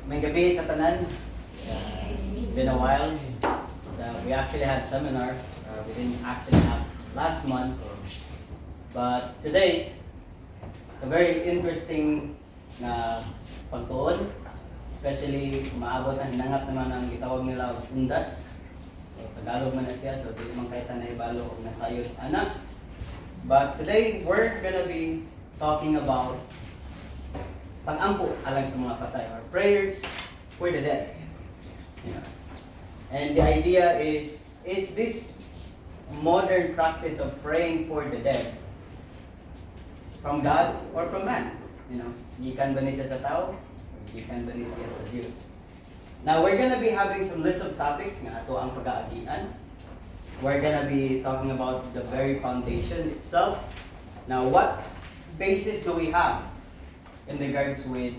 May gabi sa tanan. Been a while. We actually had seminar. We didn't actually have last month. But today, it's a very interesting na pagtuon. Especially, maabot na hinangat naman ang gitawag nila undas. So, Tagalog man na siya, so di man kahit na ibalo o nasayod anak. But today, we're gonna be talking about pag-ampo alang sa mga patay or prayers for the dead. Yeah. And the idea is this modern practice of praying for the dead from God or from man? Gikan ba niya sa tao? Gikan ba niya sa Diyos? Now, we're gonna be having some list of topics nga ato ang pag-aagian. We're gonna be talking about the very foundation itself. Now, what basis do we have in regards with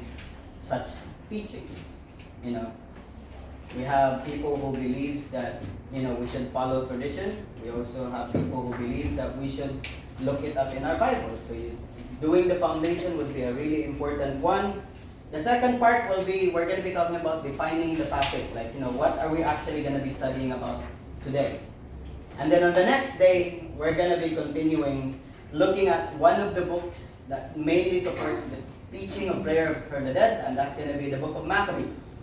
such teachings? We have people who believes that we should follow tradition. We also have people who believe that we should look it up in our Bible. So doing the foundation would be a really important one. The second part will be, we're going to be talking about defining the topic. Like, what are we actually going to be studying about today? And then on the next day, we're going to be continuing looking at one of the books that mainly supports the teaching of prayer for the dead, and that's going to be the book of Maccabees.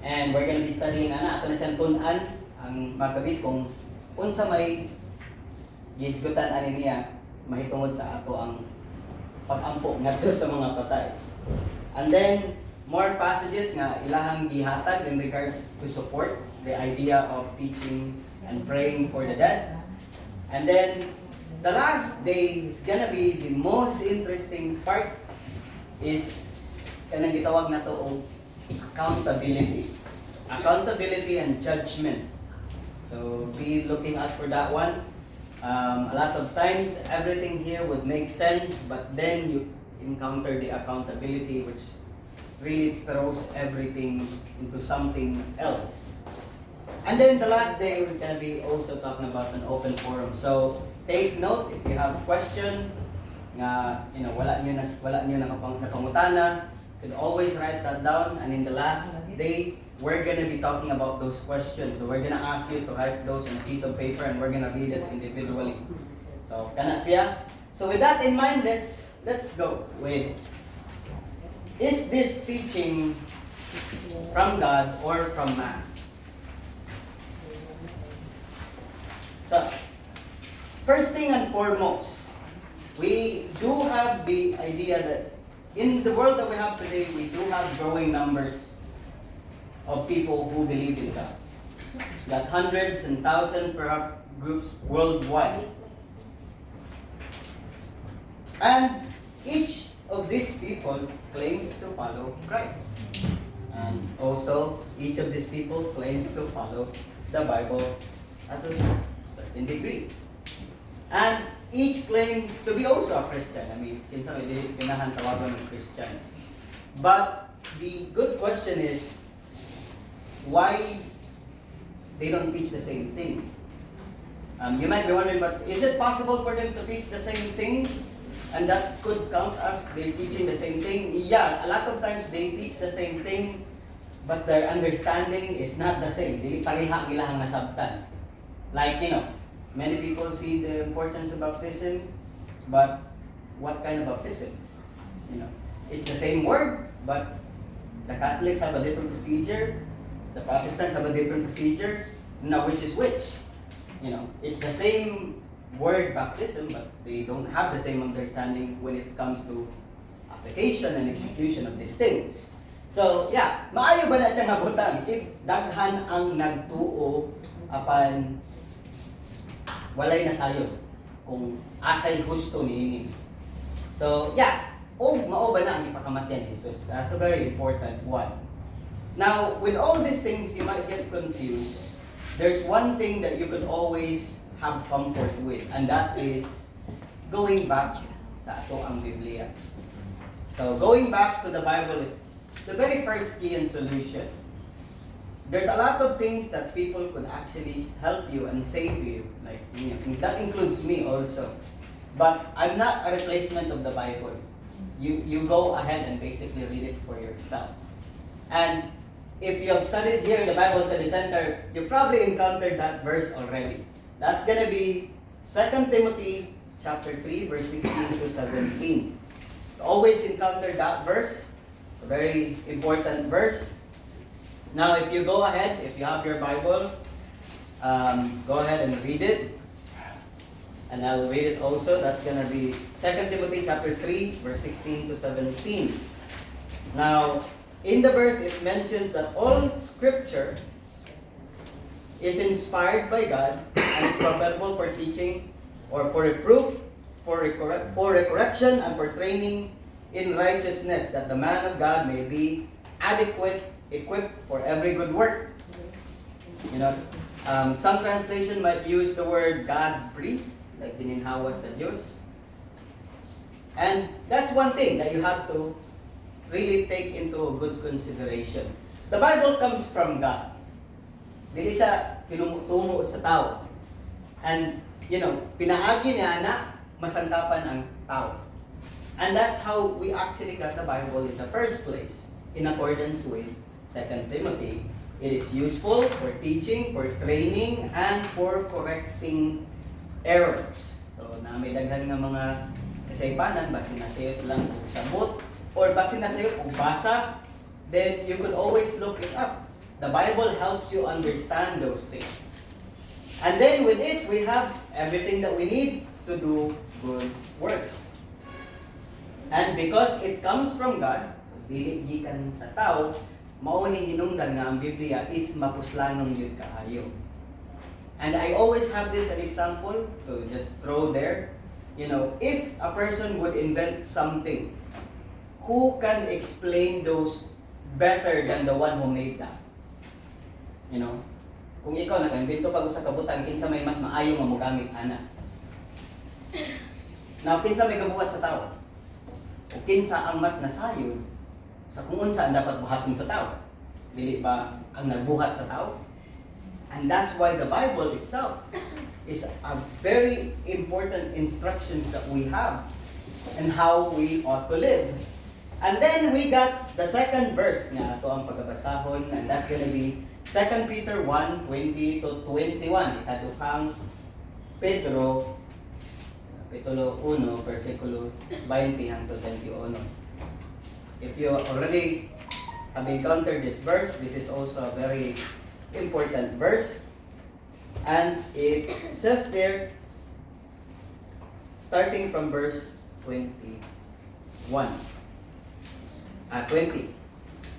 And we're going to be studying ato na siyang tunan ang Maccabees kung unsa may gisgutan ani niya mahitungod sa ato ang pag-ampo ngadto sa mga patay. And then more passages nga ilahang gihatag in regards to support the idea of teaching and praying for the dead. And then the last day is gonna be the most interesting part, is kanang gitawag na to og accountability and judgment. So be looking out for that one. A lot of times everything here would make sense, but then you encounter the accountability, which really throws everything into something else. And then the last day we're gonna be also talking about an open forum. So take note if you have a question nga wala niyo nakapangutana, you could always write that down, and in the last day we're gonna be talking about those questions. So we're gonna ask you to write those on a piece of paper and we're gonna read it individually. So kana siya. So with that in mind, let's go with, is this teaching from God or from man? So first thing and foremost, we do have the idea that in the world that we have today, we do have growing numbers of people who believe in God. Got hundreds and thousands perhaps groups worldwide. And each of these people claims to follow Christ. And also, each of these people claims to follow the Bible at a certain degree. And each claim to be also a Christian. I mean, kinsa may ganahan tawagan ng Christian. But the good question is, why they don't teach the same thing? You might be wondering, but is it possible for them to teach the same thing? And that could count as they're teaching the same thing? Yeah, a lot of times they teach the same thing, but their understanding is not the same. Dili pareha gilahang nasabtan. Like, many people see the importance of baptism, but what kind of baptism? It's the same word, but the Catholics have a different procedure, the Protestants have a different procedure. Now, which is which? It's the same word, baptism, but they don't have the same understanding when it comes to application and execution of these things. So, yeah, maayo ba na siya nabutan? If daghan ang nagtuo apan walay nasayod kung asay husto niini. So, yeah, mao ba na ang ipakamatyan ni Jesus? That's a very important one. Now, with all these things, you might get confused. There's one thing that you could always have comfort with, and that is going back sa ato ang Biblia. So, going back to the Bible is the very first key and solution. There's a lot of things that people could actually help you and say to you, like that includes me also. But I'm not a replacement of the Bible. You go ahead and basically read it for yourself. And if you have studied here in the Bible Study Center, you probably encountered that verse already. That's gonna be 2 Timothy chapter 3, verse 16 to 17. You always encounter that verse. It's a very important verse. Now, if you go ahead, if you have your Bible, go ahead and read it. And I'll read it also. That's going to be 2 Timothy chapter 3, verse 16 to 17. Now, in the verse, it mentions that all Scripture is inspired by God and is profitable for teaching or for reproof, for correction, and for training in righteousness, that the man of God may be adequate, equipped for every good work. You know, some translation might use the word God breathed, like gininhawa sa Diyos. And that's one thing that you have to really take into good consideration. The Bible comes from God. Dili siya tinumutungo sa tao. And, you know, pinaagi niya na masangkapan ang tao. And that's how we actually got the Bible in the first place, in accordance with 2 Timothy. It is useful for teaching, for training, and for correcting errors. So, na may daghan nga mga kasaypanan, basin na sayo lang kung sabot, or basin na sayo kung basa, then you could always look it up. The Bible helps you understand those things. And then with it, we have everything that we need to do good works. And because it comes from God, dili gikan sa tao, mao ni hinungdan nga ang Biblia is mapuslanong yun kaayo. And I always have this an example to just throw there. You know, if a person would invent something, who can explain those better than the one who made that? You know, kung ikaw nag-invento pag usa ka butang, kinsa may mas maayo nga mogamit ana. Now, kinsa may gabuhat sa tao? O kinsa ang mas nasayod sa kung unsa ang dapat buhaton sa tao? Dili ba ang nagbuhat sa tao? And that's why the Bible itself is a very important instructions that we have and how we ought to live. And then we got the second verse nga ato ang pagabasahon, and that's gonna be 2 Peter 1:20 to 21. Ikaduhang Pedro Kapitulo 1, versikulo 20 hangtod 21. If you already have encountered this verse, this is also a very important verse. And it says there, starting from verse 20.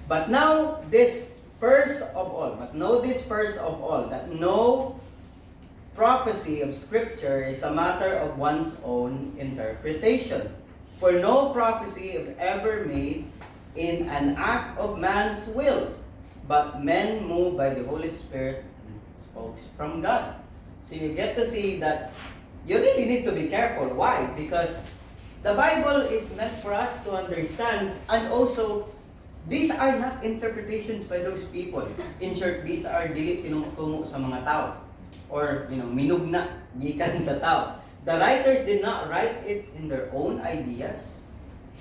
But know this first of all, that no prophecy of Scripture is a matter of one's own interpretation. For no prophecy is ever made in an act of man's will, but men moved by the Holy Spirit spoke from God. So you get to see that you really need to be careful. Why? Because the Bible is meant for us to understand, and also, these are not interpretations by those people. In short, these are dili tinumutungo sa mga tao. Or, you know, minugna, gikan sa tao. The writers did not write it in their own ideas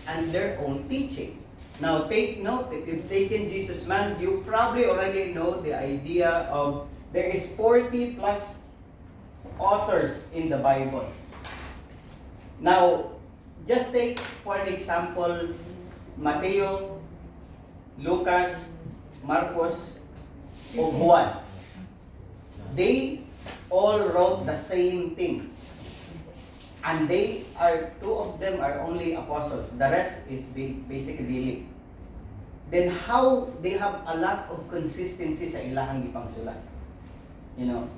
and their own teaching. Now, take note, if you've taken Jesus Man, you probably already know the idea of there is 40 plus authors in the Bible. Now, just take for an example, Mateo, Lucas, Marcos, o Juan. They all wrote the same thing. And two of them are only apostles. The rest is basically delete. Then how they have a lot of consistency sa ilahang gipangsulat. You know,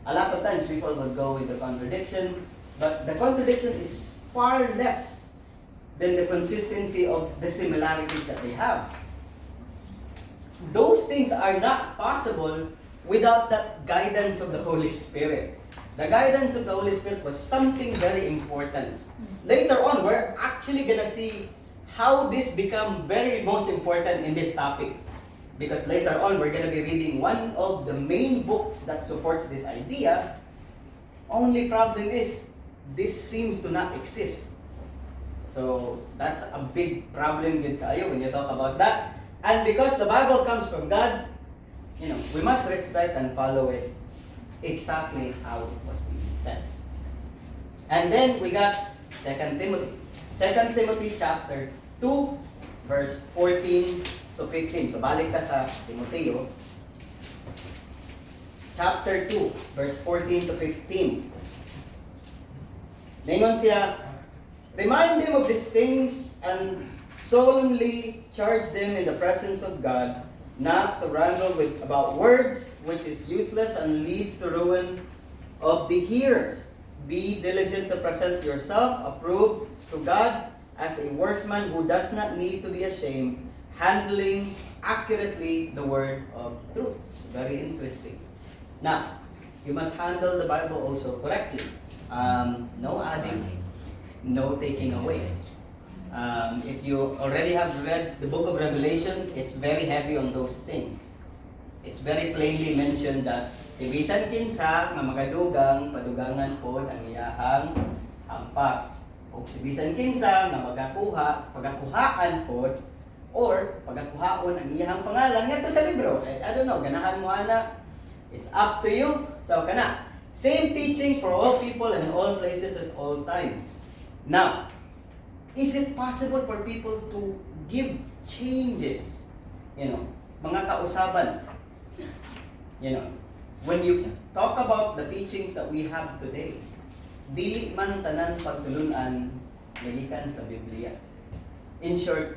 a lot of times people would go with the contradiction, but the contradiction is far less than the consistency of the similarities that they have. Those things are not possible without that guidance of the Holy Spirit. The guidance of the Holy Spirit was something very important. Later on, we're actually gonna see how this become very most important in this topic. Because later on, we're gonna be reading one of the main books that supports this idea. Only problem is, this seems to not exist. So, that's a big problem with kayo when you talk about that. And because the Bible comes from God, we must respect and follow it exactly how it was being said. And then we got 2 Timothy. 2 Timothy chapter 2, verse 14 to 15. So balik ka sa Timoteo. Chapter 2, verse 14 to 15. Ningon siya, remind them of these things and solemnly charge them in the presence of God not to wrangle about words which is useless and leads to ruin of the hearers. Be diligent to present yourself approved to God as a workman who does not need to be ashamed, handling accurately the word of truth. Very interesting. Now, you must handle the Bible also correctly. No adding, no taking away. If you already have read the book of Revelation, it's very heavy on those things. It's very plainly mentioned that si bisan kinsa nga magadugang padugangan pod ang iyahang hampak. O si bisan kinsa nga pagakuhaan pod or pagakuhaon ang iyahang pangalan ngadto sa libro. I don't know, ganahan mo ana. It's up to you. So kana, same teaching for all people and all places at all times. Now, is it possible for people to give changes? Mga kausaban. When you talk about the teachings that we have today, dili man tanan pagtulunan nagikan sa Biblia. In short,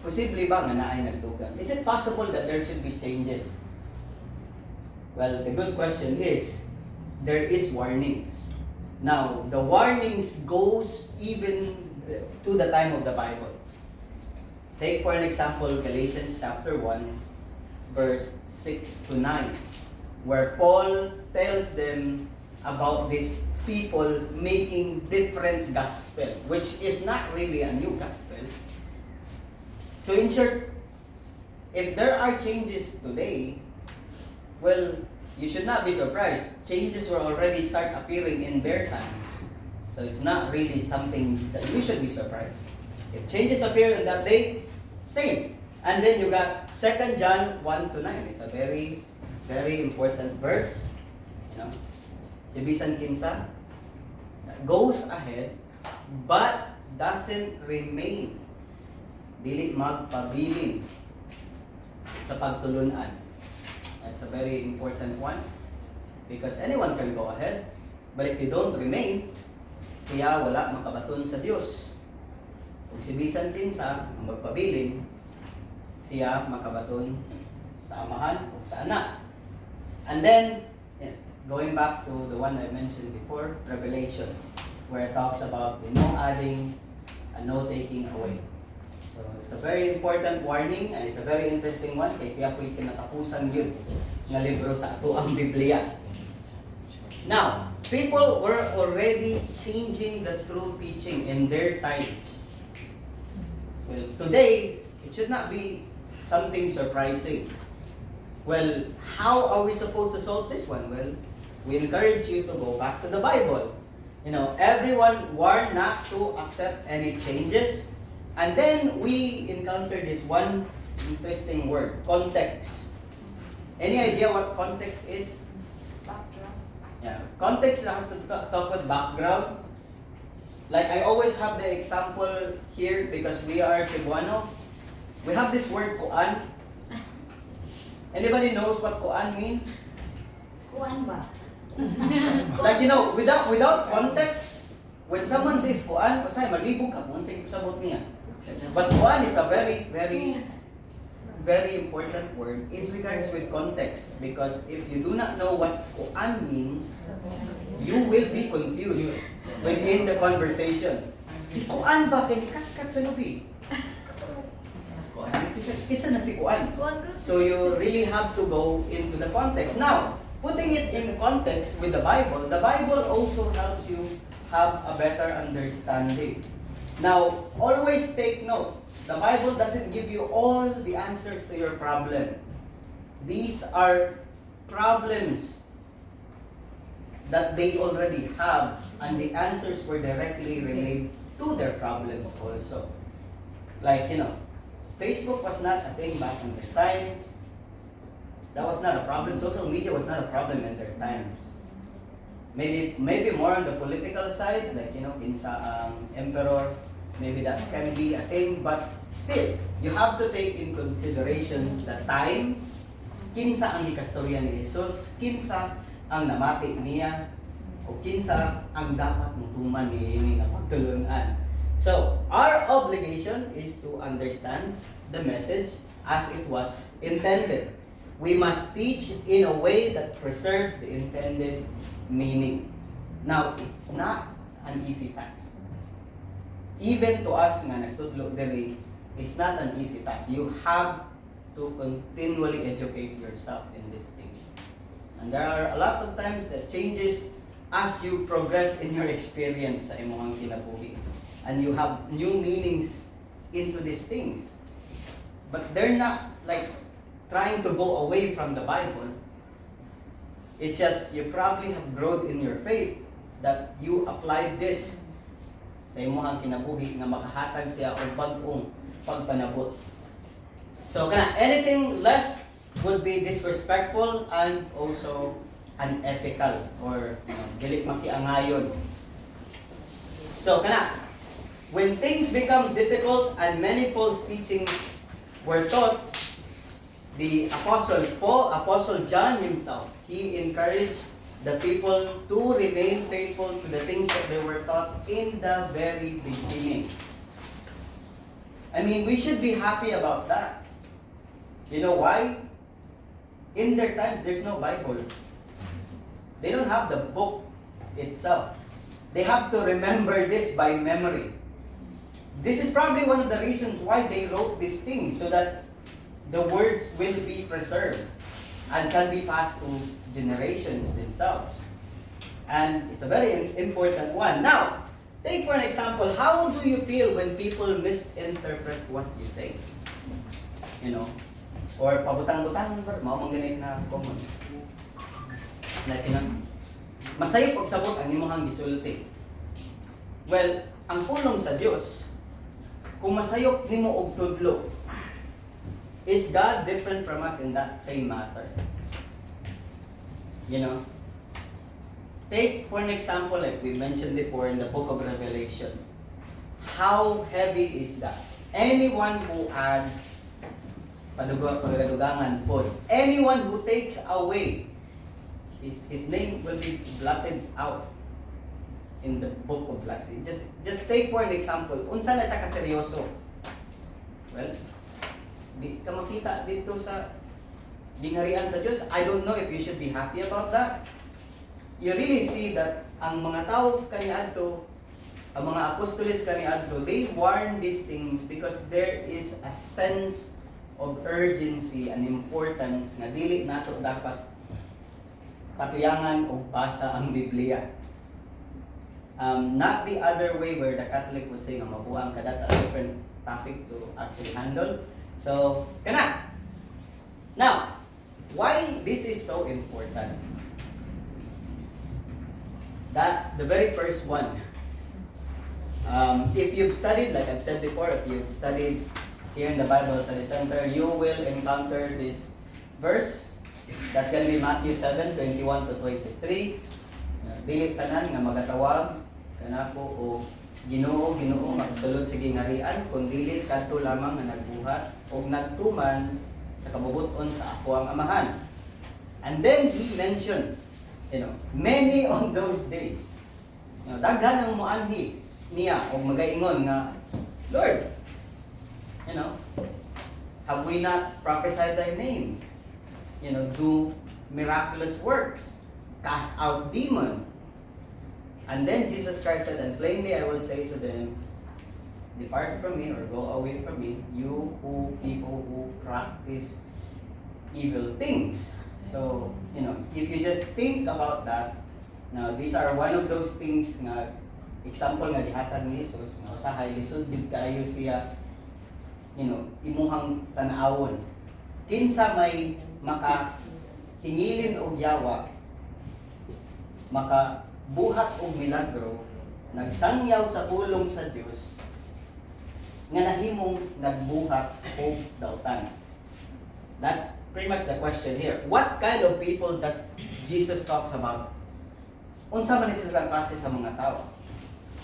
posible ba nga naay nagdugan? Is it possible that there should be changes? Well, the good question is, there is warnings. Now, the warnings goes even to the time of the Bible. Take for an example, Galatians chapter 1, verse 6 to 9, where Paul tells them about these people making different gospel, which is not really a new gospel. So in short, if there are changes today, well, you should not be surprised. Changes will already start appearing in their times. So it's not really something that you should be surprised. If changes appear in that day, same. And then you got 2 John 1 to 9. It's a very, very important verse. Si bisan kinsa goes ahead but doesn't remain. Dili magpabilin sa pagtulunan. That's a very important one because anyone can go ahead, but if you don't remain, siya wala makabaton sa Dios. Kung si bisan kinsa ang magpabilin, siya makabaton sa amahan o sa anak. And then, going back to the one I mentioned before, Revelation, where it talks about the no adding and no taking away. So it's a very important warning and it's a very interesting one kay siya po'y kinatapusan yun nga libro sa ato ang Biblia. Now, people were already changing the true teaching in their times. Well, today, it should not be something surprising. Well, how are we supposed to solve this one? Well, we encourage you to go back to the Bible. Everyone warned not to accept any changes. And then we encounter this one interesting word, context. Any idea what context is? Background. Yeah, context has to talk with background. Like I always have the example here because we are Cebuano. We have this word kuan. Anybody knows what kuan means? Kuan ba? Like without context, when someone says kuan, usay malibog ka kung say sabot niya. But kuan is a very, very, very important word in regards with context because if you do not know what kuan means, you will be confused within the conversation. Si kuan ba kay kat sa lubi? Kisa na si kuan. So you really have to go into the context. Now, putting it in context with the Bible also helps you have a better understanding. Now, always take note, the Bible doesn't give you all the answers to your problem. These are problems that they already have, and the answers were directly related to their problems also. Like, Facebook was not a thing back in their times. That was not a problem. Social media was not a problem in their times. Maybe more on the political side, like kinsa ang emperor, maybe that can be a thing, but still, you have to take in consideration the time, kinsa ang gikastorya ni Jesus, kinsa ang namati niya, o kinsa ang dapat mutuman ni nga pagtulunan. So, our obligation is to understand the message as it was intended. We must teach in a way that preserves the intended meaning. Now, it's not an easy task. Even to us nga nagtudlo diri, it's not an easy task. You have to continually educate yourself in these things. And there are a lot of times that changes as you progress in your experience sa imong kinabuhi. And you have new meanings into these things. But they're not like trying to go away from the Bible. It's just you probably have grown in your faith that you applied this sa imong kinabuhi nga makahatag siya og bag-ong pagpanabot. So anything less would be disrespectful and also unethical or dili makiangayon. So when things become difficult and many false teachings were taught, the Apostle John himself, he encouraged the people to remain faithful to the things that they were taught in the very beginning. I mean, we should be happy about that. You know why? In their times, there's no Bible. They don't have the book itself. They have to remember this by memory. This is probably one of the reasons why they wrote these things, so that the words will be preserved and can be passed to generations themselves. And it's a very important one. Now, take for an example, how do you feel when people misinterpret what you say? Or pabutang-butang, mao man ganit na common. Like, masayop og sabot ang imong gisulti. Well, ang pulong sa Dios, kung masayop nimo og tudlo, is God different from us in that same matter? Take for an example, like we mentioned before in the book of Revelation. How heavy is that? Anyone who adds pagadugangan po, anyone who takes away, his name will be blotted out in the book of life. Just take for an example, unsa na siya kaseryoso? Well, di ka makita dito sa gingharian sa Diyos. I don't know if you should be happy about that. You really see that ang mga tao kaniadto, ang mga apostoles kaniadto, they warn these things because there is a sense of urgency and importance nga dili nato dapat patuyangan o basa ang Biblia. Not the other way where the Catholic would say nga mabuang ka. That's a different topic to actually handle. So, now, why this is so important? That the very first one, if you've studied, like I've said before, if you've studied here in the Bible Study Center, you will encounter this verse. That's going to be Matthew 7:21 to 23. Dili tanan nga magatawag kanako o Ginoo magsulod sa gingharian kun dili kadto lamang nga nagbuhat og nagtuman sa kabubuton sa ako ang amahan. And then he mentions, many on those days. Daghan ang moanhi niya og magaingon nga, Lord, have we not prophesied thy name? Do miraculous works, cast out demon. And then Jesus Christ said, and plainly I will say to them, depart from me or go away from me, you people who practice evil things. So, if you just think about that, now these are one of those things nga, example nga gihatag ni Jesus, nga usahay lisod gid kaayo siya, imuhang tan-awon. Kinsa may makahingilin og yawa, makabuhat og milagro, nagsangyaw sa pulong sa Dios, nga nahimong nagbuhat og dautan? That's pretty much the question here. What kind of people does Jesus talks about? Unsa man ni silang klase sa mga tao?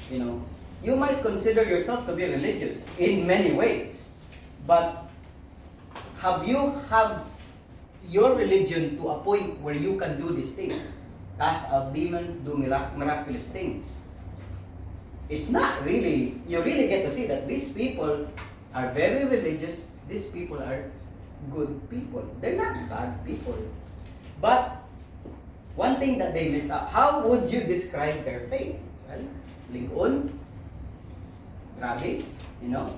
You know, you might consider yourself to be religious in many ways, but have your religion to a point where you can do these things? Cast out demons, do miraculous things. It's not really, you really get to see that these people are very religious, these people are good people. They're not bad people. But one thing that they missed out, how would you describe their faith? Well, lingon, grabe, you know.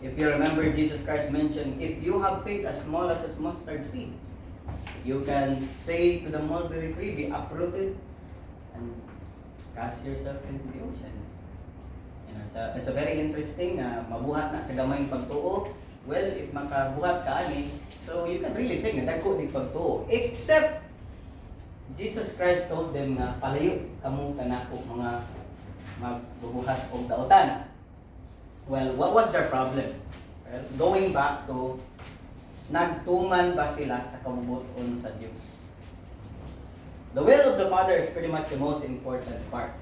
If you remember, Jesus Christ mentioned, if you have faith as small as a mustard seed, you can say to the mulberry tree, be uprooted and cast yourself into the ocean. You know, it's a very interesting, mabuhat na sa gamay ng pagtuo. Well, if makabuhat ka ani, so you can really say na dagko ni pagtuo. Except, Jesus Christ told them na palayo kamo kanako mga magbubuhat og dautan. Well, what was their problem? Well, going back to, nagtuman ba sila sa kabubuton sa Diyos? The will of the Father is pretty much the most important part.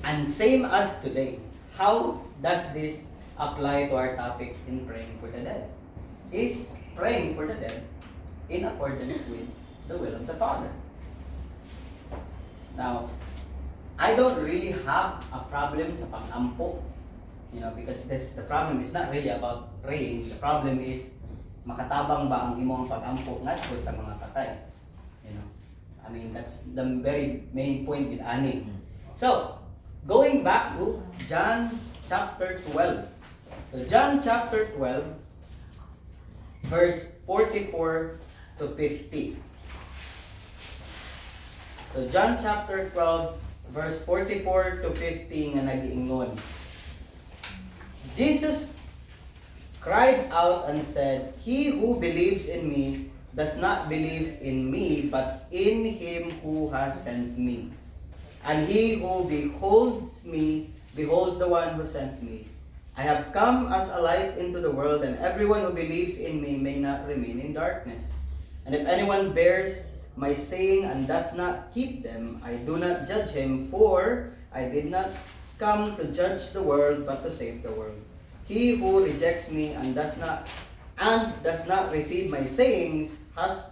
And same as today, how does this apply to our topic in praying for the dead? Is praying for the dead in accordance with the will of the Father? Now, I don't really have a problem sa pag-ampo. You know, because the problem is not really about praying. The problem is, makatabang ba ang imong pag-ampo ngadto sa mga patay? You know, I mean, that's the very main point with ani. So, going back to John chapter 12. So, John chapter 12, verse 44 to 50. So, John chapter 12, verse 44 to 50 nga nag-iingon. Jesus cried out and said, "He who believes in me does not believe in me, but in him who has sent me. And he who beholds me beholds the one who sent me. I have come as a light into the world, and everyone who believes in me may not remain in darkness. And if anyone bears my saying and does not keep them, I do not judge him, for I did not come to judge the world, but to save the world. He who rejects me and does not receive my sayings has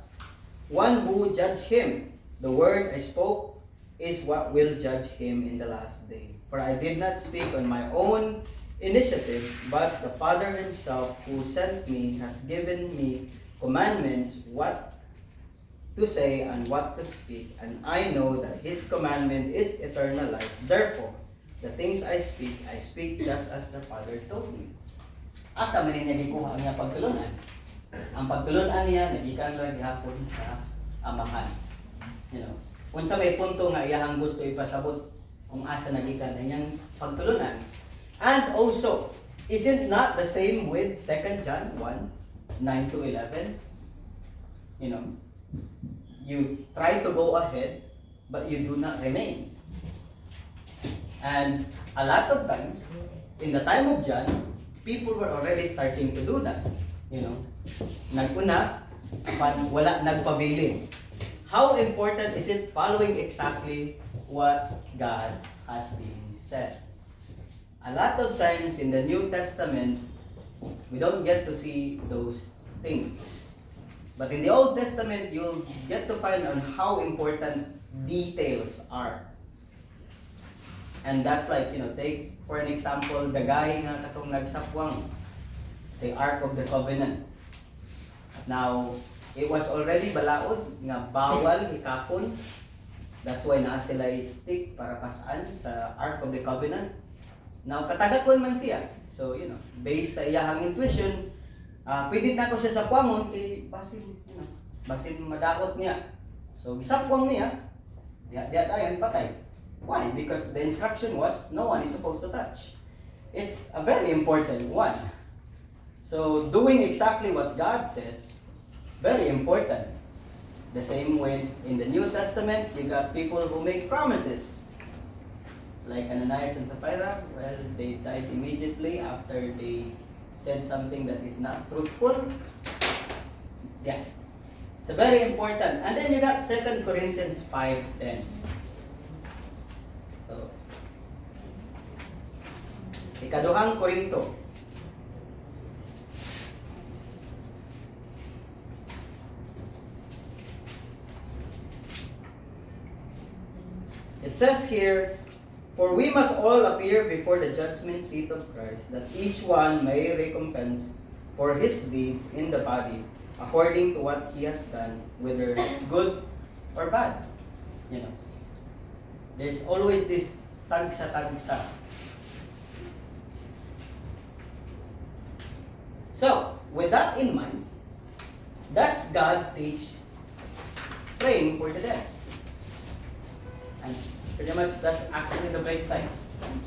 one who judge him. The word I spoke is what will judge him in the last day. For I did not speak on my own initiative, but the Father himself who sent me has given me commandments what to say and what to speak, and I know that his commandment is eternal life. Therefore, the things I speak just as the Father told me." Asa man niya gikuha ang iyang pagtulunan? Ang pagtulunan niya nagikan ra gihapon sa Amahan. You know, unsa may punto nga iyang gusto ipasabot kung asa nagikan ang iyang pagtulunan. And also, is it not the same with 2 John 1:9 to 11? You know, you try to go ahead, but you do not remain. And a lot of times, in the time of John, people were already starting to do that. You know, naguna, wala nagpabiling. How important is it following exactly what God has been said? A lot of times in the New Testament, we don't get to see those things. But in the Old Testament, you'll get to find on how important details are. And that's like, you know, take for an example, the guy nga katong nagsapwang sa Ark of the Covenant. Now, it was already balaod nga bawal ikapon. That's why naa sila stick para pasaan sa Ark of the Covenant. Now, katagakon man siya. So, you know, based sa iyahang intuition, pwede na ko siya sa pwangon kay basin, you know, basin madakot niya. So, gisapwang niya, diya dayon patay. Why? Because the instruction was, no one is supposed to touch. It's a very important one. So, doing exactly what God says, is very important. The same way in the New Testament, you got people who make promises. like Ananias and Sapphira, well, they died immediately after they said something that is not truthful. Yeah. It's very important. And then you got 2 Corinthians 5:10. So, ikaduhang Korinto. It says here, "For we must all appear before the judgment seat of Christ, that each one may recompense for his deeds in the body, according to what he has done, whether good or bad." You know, there's always this tagsa-tagsa. So, with that in mind, does God teach praying for the dead? And pretty much that's actually the right time.